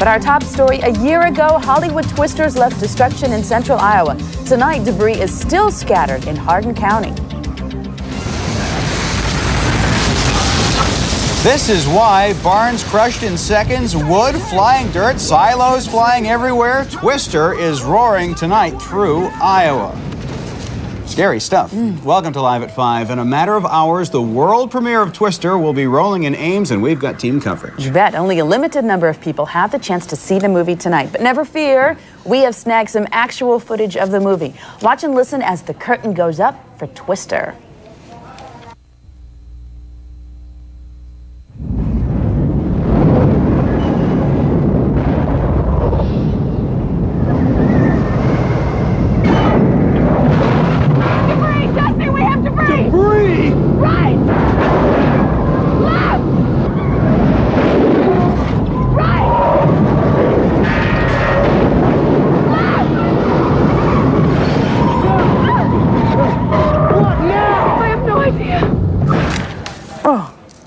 But our top story, a year ago, Hollywood twisters left destruction in central Iowa. Tonight, debris is still scattered in Hardin County. This is why barns crushed in seconds, wood flying dirt, silos flying everywhere. Twister is roaring tonight through Iowa. Scary stuff. Welcome to Live at 5. In a matter of hours, the world premiere of Twister will be rolling in Ames, and we've got team coverage. You bet. Only a limited number of people have the chance to see the movie tonight. But never fear, we have snagged some actual footage of the movie. Watch and listen as the curtain goes up for Twister.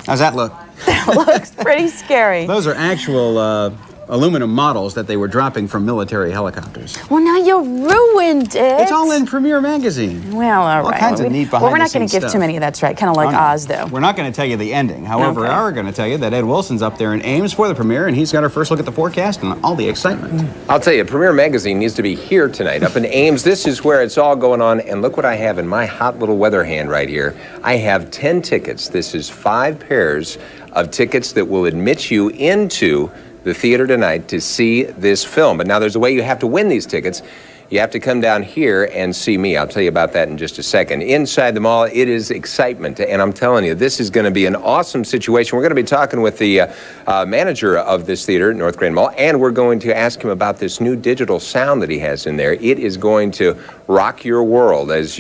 How's that look? That looks pretty scary. Those are actual aluminum models that they were dropping from military helicopters. Well, now you ruined it. It's all in Premiere Magazine. Well, all right. All kinds of neat behind-the-scenes Well, we're not going to give too many of that's right. Kind of like Oz, though. We're not going to tell you the ending. However, we are going to tell you that Ed Wilson's up there in Ames for the premiere, and he's got our first look at the forecast and all the excitement. I'll tell you, Premiere Magazine needs to be here tonight, up in Ames. This is where it's all going on, and look what I have in my hot little weather hand right here. I have 10 tickets. This is 5 pairs of tickets that will admit you into the theater tonight to see this film. But now there's a way you have to win these tickets. You have to come down here and see me. I'll tell you about that in just a second. Inside the mall, it is excitement. And I'm telling you, this is going to be an awesome situation. We're going to be talking with the manager of this theater, North Grand Mall, and we're going to ask him about this new digital sound that he has in there. It is going to rock your world, as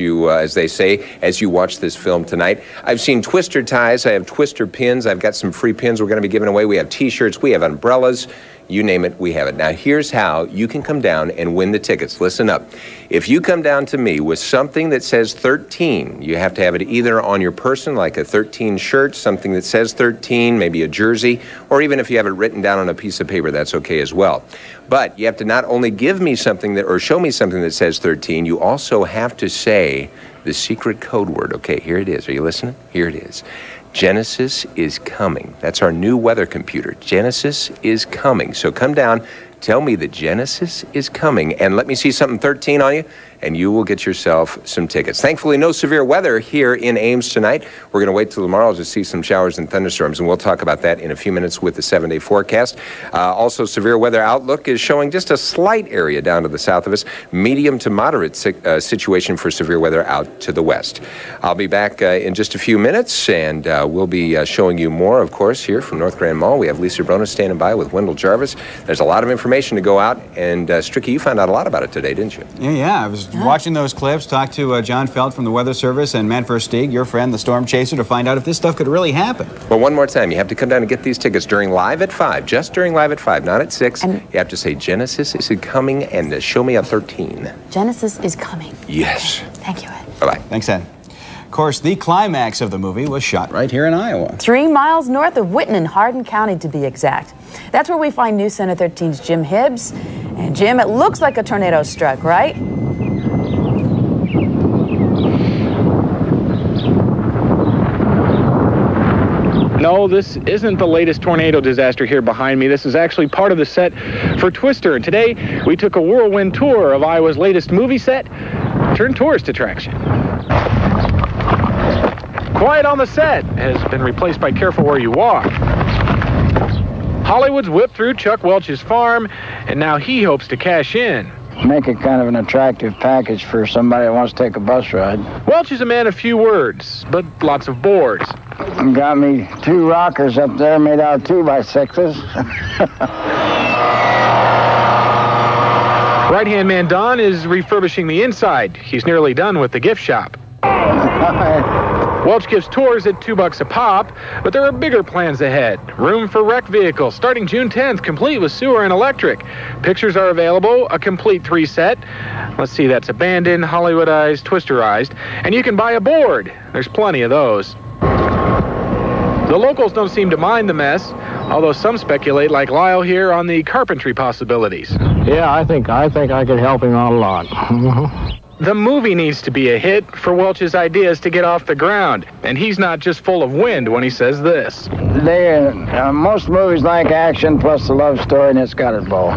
they say, as you watch this film tonight. I've seen Twister ties. I have Twister pins. I've got some free pins we're going to be giving away. We have T-shirts. We have umbrellas. You name it, we have it. Now, here's how you can come down and win the tickets. Listen up. If you come down to me with something that says 13, you have to have it either on your person, like a 13 shirt, something that says 13, maybe a jersey, or even if you have it written down on a piece of paper, that's okay as well. But you have to not only give me something that, or show me something that says 13, you also have to say the secret code word. Okay, here it is. Are you listening? Here it is. Genesis is coming. That's our new weather computer. Genesis is coming. So come down, tell me that Genesis is coming, and let me see something 13 on you, and you will get yourself some tickets. Thankfully, no severe weather here in Ames tonight. We're going to wait till tomorrow to see some showers and thunderstorms, and we'll talk about that in a few minutes with the 7-day forecast. Also, severe weather outlook is showing just a slight area down to the south of us, medium to moderate situation for severe weather out to the west. I'll be back in just a few minutes, and we'll be showing you more, of course, here from North Grand Mall. We have Lisa Brona standing by with Wendol Jarvis. There's a lot of information to go out, and Stricky, you found out a lot about it today, didn't you? Yeah, I was watching those clips, talked to John Feld from the Weather Service and Matt Versteeg, your friend, the storm chaser, to find out if this stuff could really happen. Well, one more time, you have to come down and get these tickets during Live at 5, just during Live at 5, not at 6. And you have to say, Genesis is coming, and show me a 13. Genesis is coming. Yes. Okay. Thank you, Ed. Bye-bye. Thanks, Ed. Of course, the climax of the movie was shot right here in Iowa. 3 miles north of Whitten in Hardin County, to be exact. That's where we find News Center 13's Jim Hibbs. And Jim, it looks like a tornado struck, right? No, this isn't the latest tornado disaster here behind me. This is actually part of the set for Twister. And today, we took a whirlwind tour of Iowa's latest movie set, turned tourist attraction. Quiet on the set has been replaced by Careful Where You Walk. Hollywood's whipped through Chuck Welch's farm, and now he hopes to cash in. Make it kind of an attractive package for somebody that wants to take a bus ride. Welch is a man of few words, but lots of boards. Got me 2 rockers up there made out of 2x6s. Right-hand man Don is refurbishing the inside. He's nearly done with the gift shop. Welch gives tours at $2 a pop, but there are bigger plans ahead. Room for rec vehicles starting June 10th, complete with sewer and electric. Pictures are available, a complete 3 set. Let's see, that's abandoned, Hollywoodized, Twisterized, and you can buy a board. There's plenty of those. The locals don't seem to mind the mess. although some speculate, like Lyle here, on the carpentry possibilities. Yeah, I think I could help him out a lot. The movie needs to be a hit for Welch's ideas to get off the ground, and he's not just full of wind when he says this. Most movies like action plus the love story, and it's got it, Bo.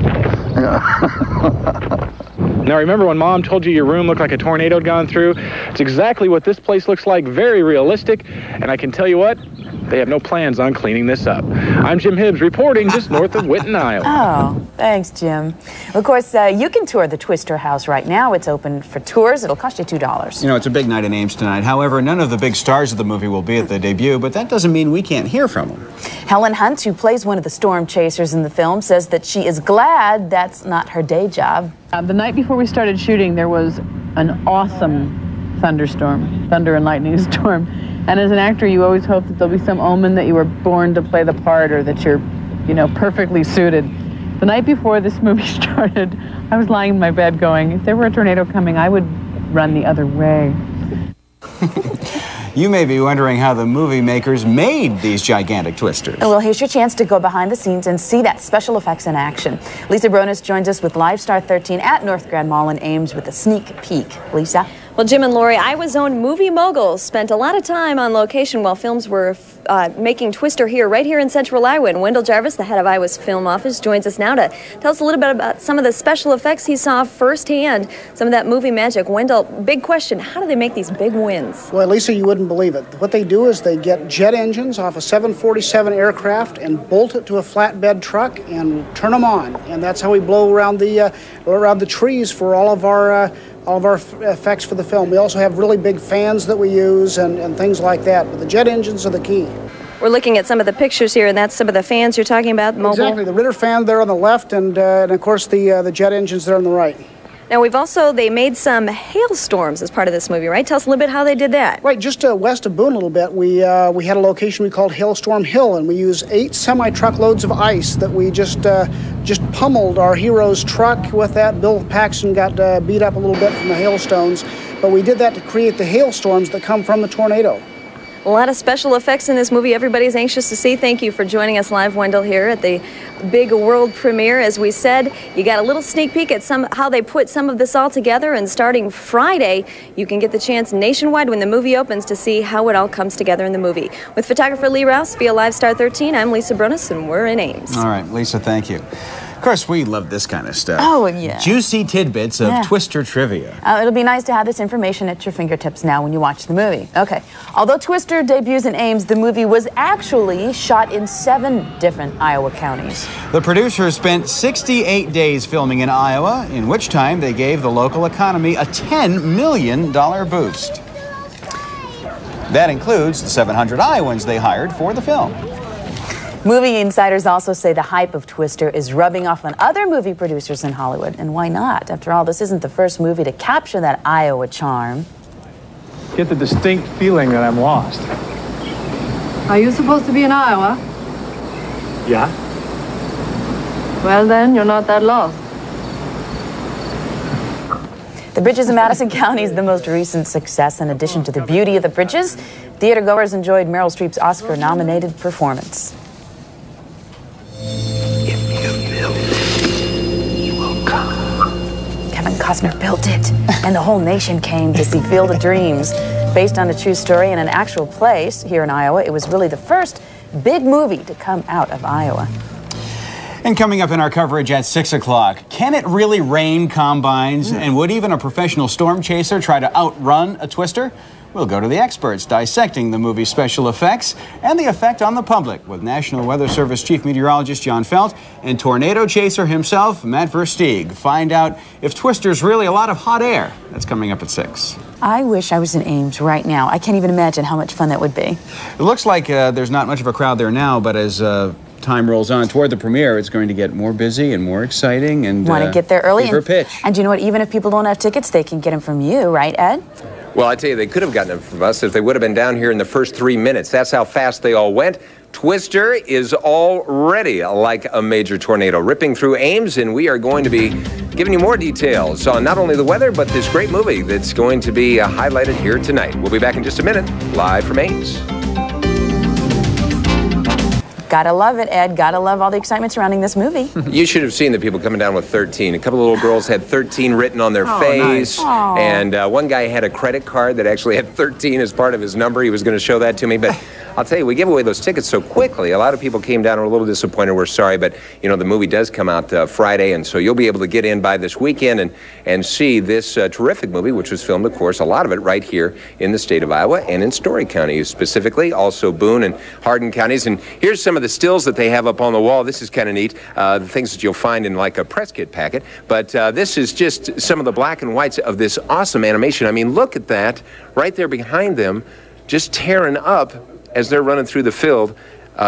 Now, remember when Mom told you your room looked like a tornado had gone through? It's exactly what this place looks like, very realistic, and I can tell you what, they have no plans on cleaning this up. I'm Jim Hibbs reporting just north of Winton, Iowa. Oh, thanks, Jim. Of course, you can tour the Twister house right now. It's open for tours. It'll cost you $2. You know, it's a big night in Ames tonight. However, none of the big stars of the movie will be at the debut, but that doesn't mean we can't hear from them. Helen Hunt, who plays one of the storm chasers in the film, says that she is glad that's not her day job. The night before we started shooting, there was an awesome thunderstorm, thunder and lightning storm. And as an actor, you always hope that there'll be some omen that you were born to play the part or that you're, perfectly suited. The night before this movie started, I was lying in my bed going, if there were a tornado coming, I would run the other way. You may be wondering how the movie makers made these gigantic twisters. Well, here's your chance to go behind the scenes and see that special effects in action. Lisa Bronis joins us with Live Star 13 at North Grand Mall in Ames with a sneak peek. Lisa? Well, Jim and Lori, Iowa's own movie moguls spent a lot of time on location while films were making Twister here, right here in central Iowa. And Wendol Jarvis, the head of Iowa's film office, joins us now to tell us a little bit about some of the special effects he saw firsthand, some of that movie magic. Wendell, big question, how do they make these big winds? Well, Lisa, you wouldn't believe it. What they do is they get jet engines off a 747 aircraft and bolt it to a flatbed truck and turn them on. And that's how we blow around the trees for all of our effects for the film. We also have really big fans that we use and things like that, but the jet engines are the key. We're looking at some of the pictures here, and that's some of the fans you're talking about, mobile? Exactly, the Ritter fan there on the left, and of course the jet engines there on the right. Now, they made some hailstorms as part of this movie, right? Tell us a little bit how they did that. Right, just west of Boone a little bit, we had a location we called Hailstorm Hill, and we used 8 semi-truckloads of ice that we just pummeled our hero's truck with that. Bill Paxton got beat up a little bit from the hailstones, but we did that to create the hailstorms that come from the tornado. A lot of special effects in this movie everybody's anxious to see. Thank you for joining us live, Wendell, here at the big world premiere. As we said, you got a little sneak peek at how they put some of this all together, and starting Friday, you can get the chance nationwide when the movie opens to see how it all comes together in the movie. With photographer Lee Rouse via Live Star 13, I'm Lisa Bronis, and we're in Ames. All right, Lisa, thank you. Of course, we love this kind of stuff. Oh, yeah. Juicy tidbits of Twister trivia. It'll be nice to have this information at your fingertips now when you watch the movie. Okay. Although Twister debuts in Ames, the movie was actually shot in 7 different Iowa counties. The producers spent 68 days filming in Iowa, in which time they gave the local economy a $10 million boost. That includes the 700 Iowans they hired for the film. Movie insiders also say the hype of Twister is rubbing off on other movie producers in Hollywood. And why not? After all, this isn't the first movie to capture that Iowa charm. Get the distinct feeling that I'm lost. Are you supposed to be in Iowa? Yeah? Well then, you're not that lost. The Bridges of Madison County is the most recent success. In addition to the beauty of the bridges, theater goers enjoyed Meryl Streep's Oscar-nominated performance. Kevin Costner built it, and the whole nation came to see Field of Dreams. Based on a true story and an actual place here in Iowa, it was really the first big movie to come out of Iowa. And coming up in our coverage at 6 o'clock, can it really rain combines? And would even a professional storm chaser try to outrun a twister? We'll go to the experts dissecting the movie's special effects and the effect on the public with National Weather Service Chief Meteorologist John Felt and tornado chaser himself, Matt Versteeg. Find out if Twister's really a lot of hot air. That's coming up at 6. I wish I was in Ames right now. I can't even imagine how much fun that would be. It looks like there's not much of a crowd there now, but as time rolls on toward the premiere, it's going to get more busy and more exciting. And want to get there early. Fever pitch. And you know what? Even if people don't have tickets, they can get them from you, right, Ed? Well, I tell you, they could have gotten them from us if they would have been down here in the first 3 minutes. That's how fast they all went. Twister is already like a major tornado ripping through Ames, and we are going to be giving you more details on not only the weather, but this great movie that's going to be highlighted here tonight. We'll be back in just a minute, live from Ames. Gotta love it, Ed. Gotta love all the excitement surrounding this movie. You should have seen the people coming down with 13. A couple of little girls had 13 written on their face. Nice. And one guy had a credit card that actually had 13 as part of his number. He was going to show that to me. But I'll tell you, we give away those tickets so quickly. A lot of people came down and were a little disappointed. We're sorry, but you know, the movie does come out Friday, and so you'll be able to get in by this weekend and see this terrific movie, which was filmed, of course, a lot of it right here in the state of Iowa and in Story County specifically, also Boone and Hardin counties. And here's some of the stills that they have up on the wall. This is kind of neat, the things that you'll find in like a press kit packet. But this is just some of the black and whites of this awesome animation. I mean, look at that right there behind them, just tearing up as they're running through the field.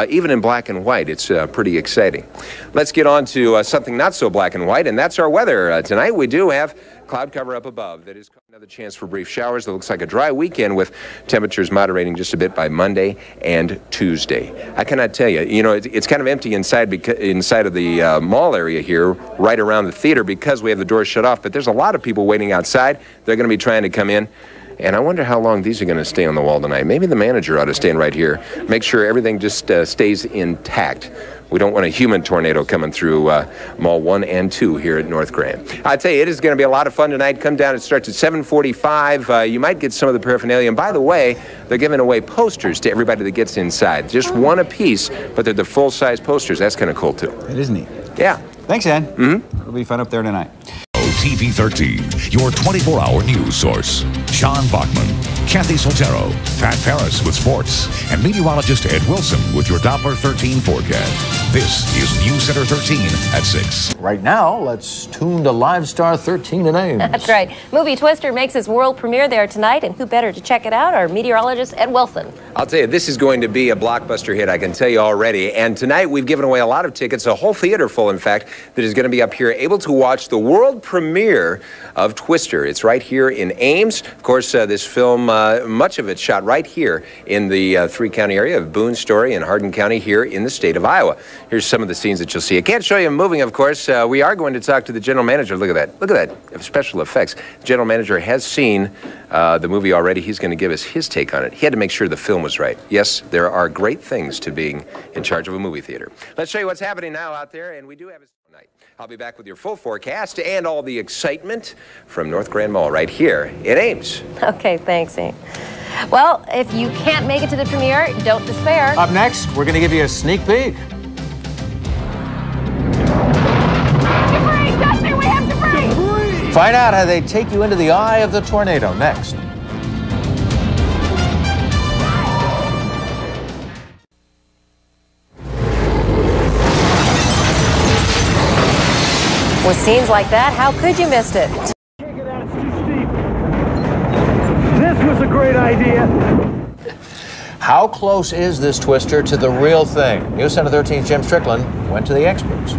Even in black and white, it's pretty exciting. Let's get on to something not so black and white, and that's our weather. Tonight we do have cloud cover up above. That is another chance for brief showers. It looks like a dry weekend with temperatures moderating just a bit by Monday and Tuesday. I cannot tell you, you know, it's kind of empty inside of the mall area here, right around the theater, because we have the doors shut off, but there's a lot of people waiting outside. They're going to be trying to come in. And I wonder how long these are going to stay on the wall tonight. Maybe the manager ought to stand right here. Make sure everything just stays intact. We don't want a human tornado coming through Mall 1 and 2 here at North Grand. I tell you, it is going to be a lot of fun tonight. Come down. It starts at 7:45. You might get some of the paraphernalia. And by the way, they're giving away posters to everybody that gets inside. Just one apiece, but they're the full-size posters. That's kind of cool, too. It is neat. Yeah. Thanks, Ed. Mm-hmm. It'll be fun up there tonight. TV 13, your 24-hour news source. Sean Bachman, Kathy Soltero, Pat Paris with sports, and meteorologist Ed Wilson with your Doppler 13 forecast. This is News Center 13 at 6. Right now, let's tune to Live Star 13 in Ames. That's right. Movie Twister makes its world premiere there tonight, and who better to check it out? Our meteorologist Ed Wilson. I'll tell you, this is going to be a blockbuster hit, I can tell you already. And tonight we've given away a lot of tickets, a whole theater full, in fact, that is going to be up here able to watch the world premiere of Twister. It's right here in Ames. Of course, this film, much of it shot right here in the three-county area of Boone, Story, and Hardin County here in the state of Iowa. Here's some of the scenes that you'll see. I can't show you moving, of course. We are going to talk to the general manager. Look at that. Look at that. Special effects. The general manager has seen the movie already. He's going to give us his take on it. He had to make sure the film was right. Yes, there are great things to being in charge of a movie theater. Let's show you what's happening now out there, and we do have it tonight. I'll be back with your full forecast and all the excitement from North Grand Mall right here in Ames. Okay, thanks, Amy. Well, if you can't make it to the premiere, don't despair. Up next, we're going to give you a sneak peek. Debris, Dusty, we have debris! Find out how they take you into the eye of the tornado next. With scenes like that, how could you miss it? Check it out, it's too steep. This was a great idea. How close is this twister to the real thing? News Center 13's Jim Strickland went to the experts.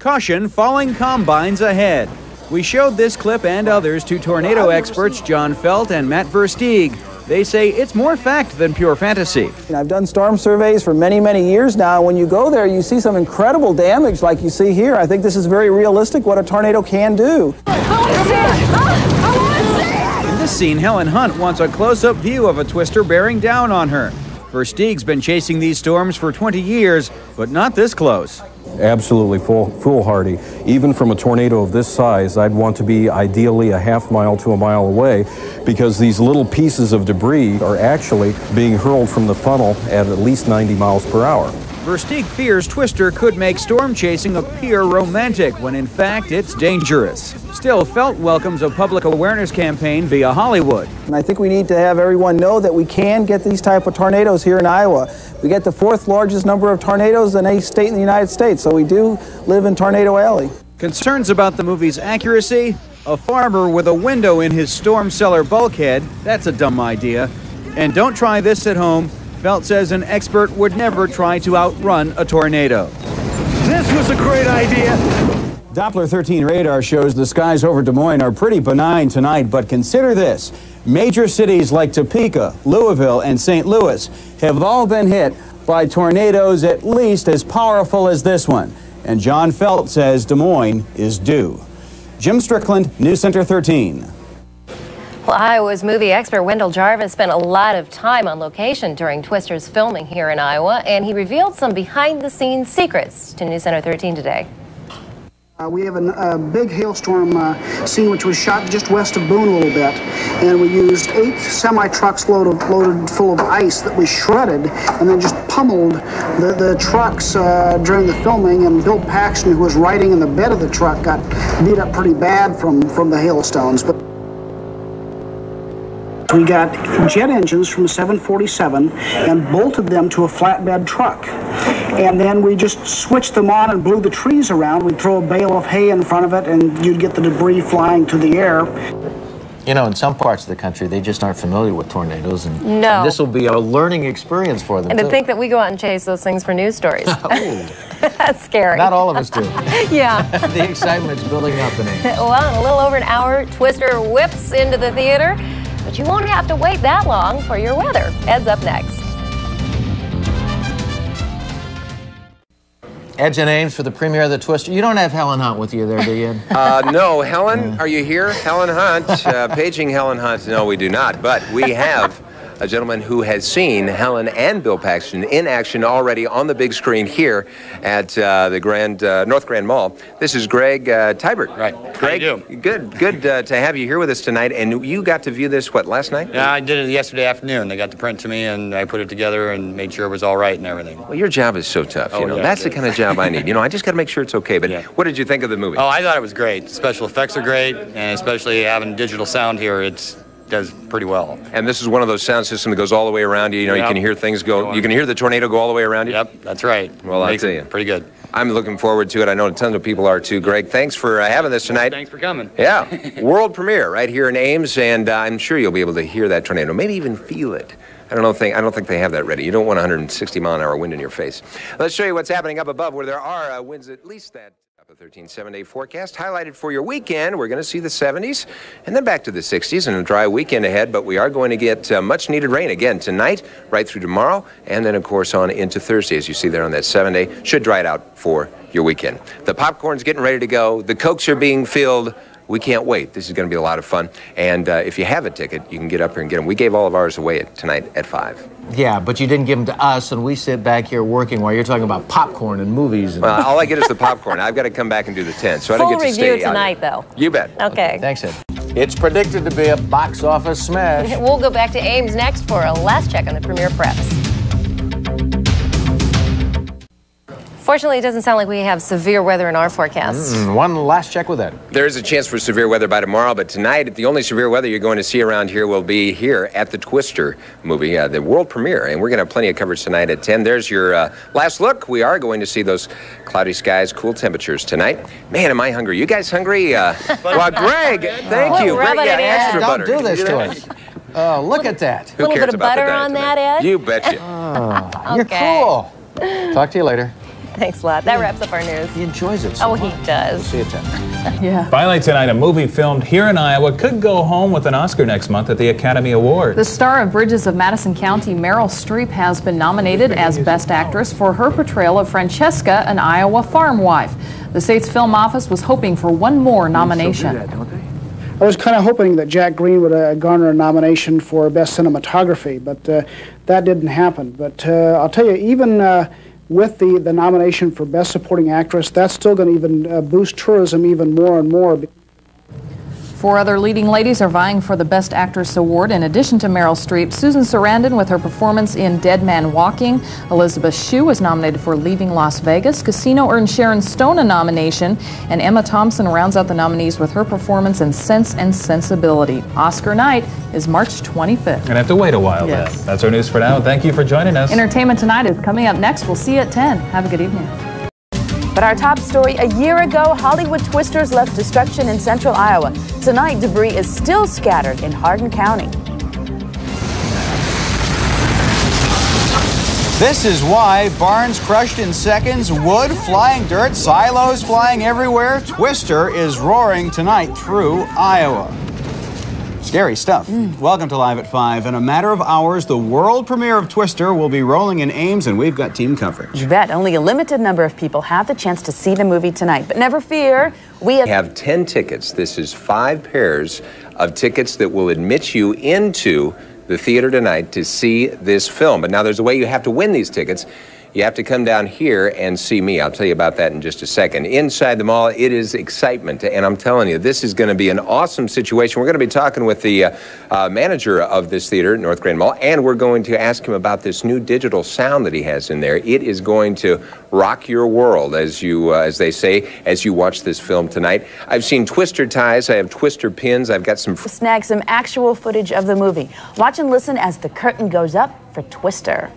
Caution, falling combines ahead. We showed this clip and others to tornado experts John Felt and Matt Versteeg. They say it's more fact than pure fantasy. I've done storm surveys for many, many years now. When you go there, you see some incredible damage like you see here. I think this is very realistic what a tornado can do. In this scene, Helen Hunt wants a close-up view of a twister bearing down on her. Versteeg's been chasing these storms for 20 years, but not this close. Absolutely foolhardy. Even from a tornado of this size, I'd want to be ideally a half mile to a mile away, because these little pieces of debris are actually being hurled from the funnel at least 90 miles per hour. Versteeg fears Twister could make storm chasing appear romantic, when in fact it's dangerous. Still, Felt welcomes a public awareness campaign via Hollywood. And I think we need to have everyone know that we can get these type of tornadoes here in Iowa. We get the 4th largest number of tornadoes in any state in the United States, so we do live in Tornado Alley. Concerns about the movie's accuracy? A farmer with a window in his storm cellar bulkhead? That's a dumb idea. And don't try this at home. Felt says an expert would never try to outrun a tornado. This was a great idea. Doppler 13 radar shows the skies over Des Moines are pretty benign tonight, but consider this. Major cities like Topeka, Louisville, and St. Louis have all been hit by tornadoes at least as powerful as this one. And John Felt says Des Moines is due. Jim Strickland, News Center 13. Well, Iowa's movie expert Wendol Jarvis spent a lot of time on location during Twister's filming here in Iowa, and he revealed some behind-the-scenes secrets to News Center 13 today. We have a big hailstorm scene which was shot just west of Boone a little bit, and we used 8 semi-trucks loaded full of ice that we shredded and then just pummeled the trucks during the filming, and Bill Paxton, who was riding in the bed of the truck, got beat up pretty bad from the hailstones. But we got jet engines from a 747 and bolted them to a flatbed truck. And then we just switched them on and blew the trees around. We'd throw a bale of hay in front of it, and you'd get the debris flying to the air. You know, in some parts of the country, they just aren't familiar with tornadoes, and No. this will be a learning experience for them, And too. to think that we go out and chase those things for news stories. That's scary. Not all of us do. Yeah. The excitement's building up in Ames. Well, in a little over an hour, Twister whips into the theater, but you won't have to wait that long for your weather. Ed's up next. Ed's in Ames for the premiere of the Twister. You don't have Helen Hunt with you there, do you, Ed? No, Helen, are you here? Helen Hunt, paging Helen Hunt. No, we do not, but we have a gentleman who has seen Helen and Bill Paxton in action already on the big screen here at the North Grand Mall. This is Greg Tybert. Right. Greg, How you doing? Good to have you here with us tonight. And you got to view this, what, last night? Yeah, I did it yesterday afternoon. They got the print to me, and I put it together and made sure it was all right and everything. Well, your job is so tough. Oh, You know, yeah, that's it the is. kind of job I need. You know, I just got to make sure it's okay. But Yeah. what did you think of the movie? Oh, I thought it was great. Special effects are great, and especially having digital sound here, it does pretty well. And this is one of those sound systems that goes all the way around you. You know, Yep. you can hear things go. You can hear the tornado go all the way around you. Yep, that's right. Well, I'll Makes tell it you. pretty good. I'm looking forward to it. I know tons of people are too. Greg, thanks for having this tonight. Thanks for coming. Yeah, world premiere right here in Ames, and I'm sure you'll be able to hear that tornado, maybe even feel it. I don't think they have that ready. You don't want 160-mile-an-hour wind in your face. Let's show you what's happening up above, where there are winds at least that. A 13 7-day forecast highlighted for your weekend. We're going to see the 70s and then back to the 60s and a dry weekend ahead, but we are going to get much needed rain again tonight, right through tomorrow, and then of course on into Thursday, as you see there on that 7-day. Should dry it out for your weekend. The popcorn's getting ready to go. The Cokes are being filled. We can't wait. This is going to be a lot of fun. And if you have a ticket, you can get up here and get them. We gave all of ours away tonight at 5. Yeah, but you didn't give them to us, and we sit back here working while you're talking about popcorn and movies. And Well, all I get is the popcorn. I've got to come back and do the tent, so I don't Full get to stay review out tonight, here. though. You bet. Okay. Thanks, Ed. It's predicted to be a box office smash. We'll go back to Ames next for a last check on the premiere preps. Fortunately, it doesn't sound like we have severe weather in our forecast. One last check with Ed. There is a chance for severe weather by tomorrow, but tonight, the only severe weather you're going to see around here will be here at the Twister movie, the world premiere. And we're going to have plenty of coverage tonight at 10. There's your last look. We are going to see those cloudy skies, cool temperatures tonight. Man, am I hungry. You guys hungry? Well, Greg, thank you. Rub Greg, it in. extra Don't butter. do Can you this to that? us. Oh, look at that. Who A little cares bit of about the butter diet on tonight? that, Ed? You betcha. You're Okay. cool. Talk to you later. Thanks a lot. That wraps up our news. He enjoys it so Oh, much. he does. See you at 10. Yeah. Finally tonight, a movie filmed here in Iowa could go home with an Oscar next month at the Academy Awards. The star of Bridges of Madison County, Meryl Streep, has been nominated as Best Actress for her portrayal of Francesca, an Iowa farm wife. The state's film office was hoping for one more nomination. I was kind of hoping that Jack Green would garner a nomination for Best Cinematography, but that didn't happen. But I'll tell you, even with the nomination for Best Supporting Actress, that's still going to even boost tourism even more and more. 4 other leading ladies are vying for the Best Actress award. In addition to Meryl Streep, Susan Sarandon with her performance in Dead Man Walking. Elizabeth Shue was nominated for Leaving Las Vegas. Casino earned Sharon Stone a nomination. And Emma Thompson rounds out the nominees with her performance in Sense and Sensibility. Oscar night is March 25th. Gonna have to wait a while then. That's our news for now. Thank you for joining us. Entertainment Tonight is coming up next. We'll see you at 10. Have a good evening. But our top story, a year ago, Hollywood twisters left destruction in central Iowa. Tonight, debris is still scattered in Hardin County. This is why barns crushed in seconds, wood flying dirt, silos flying everywhere. Twister is roaring tonight through Iowa. Scary stuff. Welcome to Live at 5. In a matter of hours, the world premiere of Twister will be rolling in Ames, and we've got team coverage. You bet. Only a limited number of people have the chance to see the movie tonight. But never fear, we have 10 tickets. This is 5 pairs of tickets that will admit you into the theater tonight to see this film. But now there's a way you have to win these tickets. You have to come down here and see me. I'll tell you about that in just a second. Inside the mall, it is excitement. And I'm telling you, this is going to be an awesome situation. We're going to be talking with the manager of this theater, North Grand Mall, and we're going to ask him about this new digital sound that he has in there. It is going to rock your world, as they say, as you watch this film tonight. I've seen Twister ties. I have Twister pins. I've got some... Snag some actual footage of the movie. Watch and listen as the curtain goes up for Twister.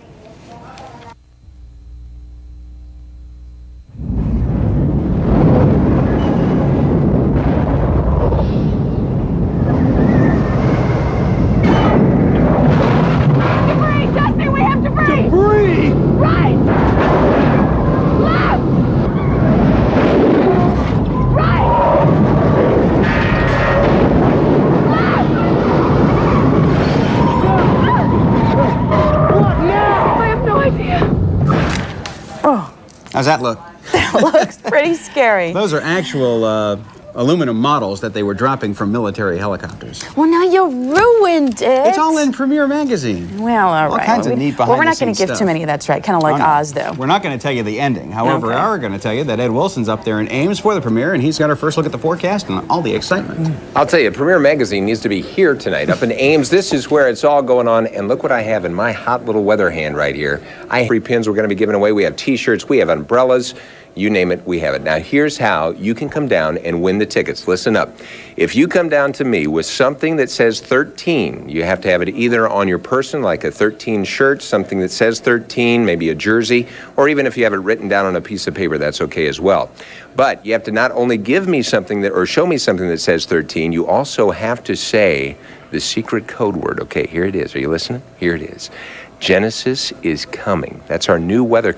How's that look? That looks pretty scary. Those are actual aluminum models that they were dropping from military helicopters. Well, now you ruined it. It's all in Premiere Magazine. Well, all right. All kinds of neat behind-the-scenes Well, we're not going to give too many. That's right. Kind of like Oz, though. We're not going to tell you the ending. However, we are going to tell you that Ed Wilson's up there in Ames for the premiere, and he's got our first look at the forecast and all the excitement. I'll tell you, Premiere Magazine needs to be here tonight, up in Ames. This is where it's all going on, and look what I have in my hot little weather hand right here. I have free pins we're going to be giving away. We have T-shirts. We have umbrellas. You name it, we have it. Now, here's how you can come down and win the tickets. Listen up. If you come down to me with something that says 13, you have to have it either on your person, like a 13 shirt, something that says 13, maybe a jersey, or even if you have it written down on a piece of paper, that's okay as well. But you have to not only give me something that, or show me something that says 13, you also have to say the secret code word. Okay, here it is. Are you listening? Here it is. Genesis is coming. That's our new weather